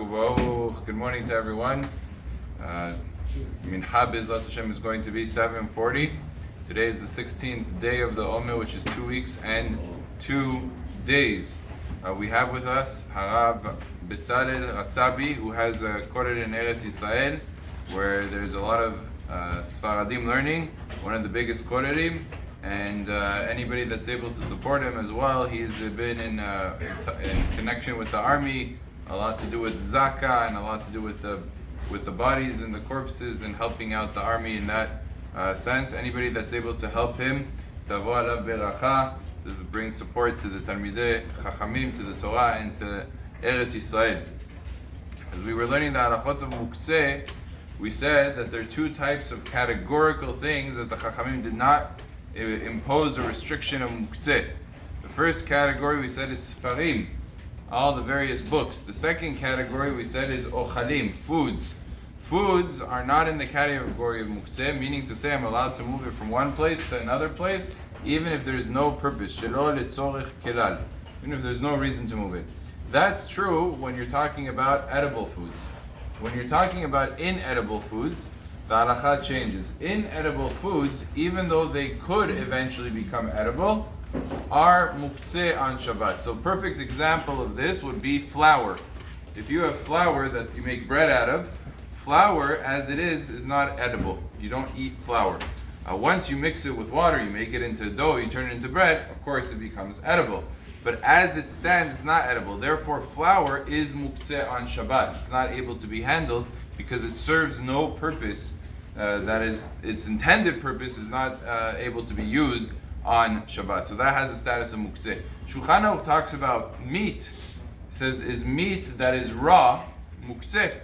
Good morning to everyone. Mincha B'ezrat Hashem is going to be 7:40. Today is the 16th day of the Omer, which is 2 weeks and 2 days. We have with us Harav Betzalel Ratzabi, who has a kollel in Eretz Yisrael, where there's a lot of Sfaradim learning, one of the biggest kollelim, and anybody that's able to support him as well. He's been in connection with the army, a lot to do with Zaka, and a lot to do with the bodies and the corpses and helping out the army in that sense. Anybody that's able to help him, tavo alav beracha, to bring support to the Talmidei Chachamim, to the Torah, and to Eretz Yisrael. As we were learning the Halachot of Muktze, we said that there are two types of categorical things that the Chachamim did not impose a restriction of Muktze. The first category we said is Sfarim, all the various books. The second category we said is Ochalim, foods. Foods are not in the category of Muktze, meaning to say I'm allowed to move it from one place to another place, even if there's no purpose. Shelo letzorech kelal, even if there's no reason to move it. That's true when you're talking about edible foods. When you're talking about inedible foods, the halacha changes. Inedible foods, even though they could eventually become edible, are muktze on Shabbat. So perfect example of this would be flour. If you have flour that you make bread out of, flour as it is not edible. You don't eat flour. Once you mix it with water, you make it into dough, you turn it into bread, of course it becomes edible. But as it stands, it's not edible. Therefore, flour is muktze on Shabbat. It's not able to be handled because it serves no purpose. That is, its intended purpose is not able to be used on Shabbat. So that has the status of muktze. Shulchan Aruch talks about meat. It says, is meat that is raw muktze?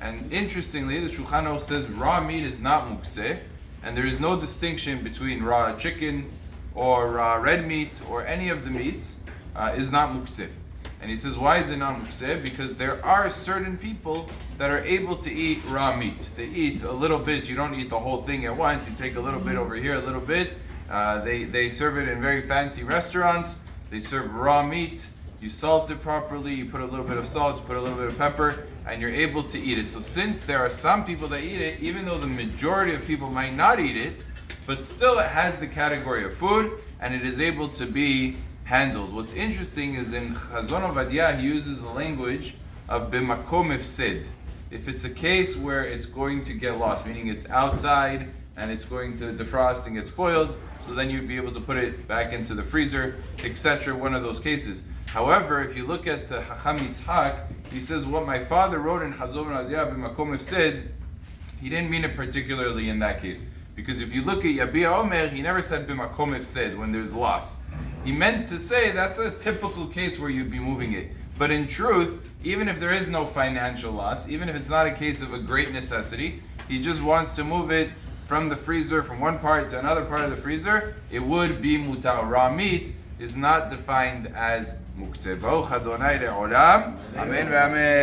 And interestingly, the Shulchan Aruch says raw meat is not muktze, and there is no distinction between raw chicken or raw red meat or any of the meats is not muktze. And he says, why is it not muktze? Because there are certain people that are able to eat raw meat. They eat a little bit. You don't eat the whole thing at once. You take a little bit over here, a little bit. They serve it in very fancy restaurants. They serve raw meat. You salt it properly. You put a little bit of salt. You put a little bit of pepper, and you're able to eat it. So since there are some people that eat it, even though the majority of people might not eat it, but still it has the category of food, and it is able to be handled. What's interesting is in Chazon Ovadia, he uses the language of b'makom efsed. If it's a case where it's going to get lost, meaning it's outside and it's going to defrost and get spoiled, so then you'd be able to put it back into the freezer, etc. One of those cases. However, if you look at Chacham Yitzhak, he says what my father wrote in Chazon Ovadia b'makom efsed, he didn't mean it particularly in that case. Because if you look at Yabia Omer, he never said b'makom efsed, when there's loss. He meant to say that's a typical case where you'd be moving it. But in truth, even if there is no financial loss, even if it's not a case of a great necessity, he just wants to move it from the freezer, from one part to another part of the freezer, it would be mutar. Raw meat is not defined as muktze. Baruch Adonai le'olam. Amen ve'amen.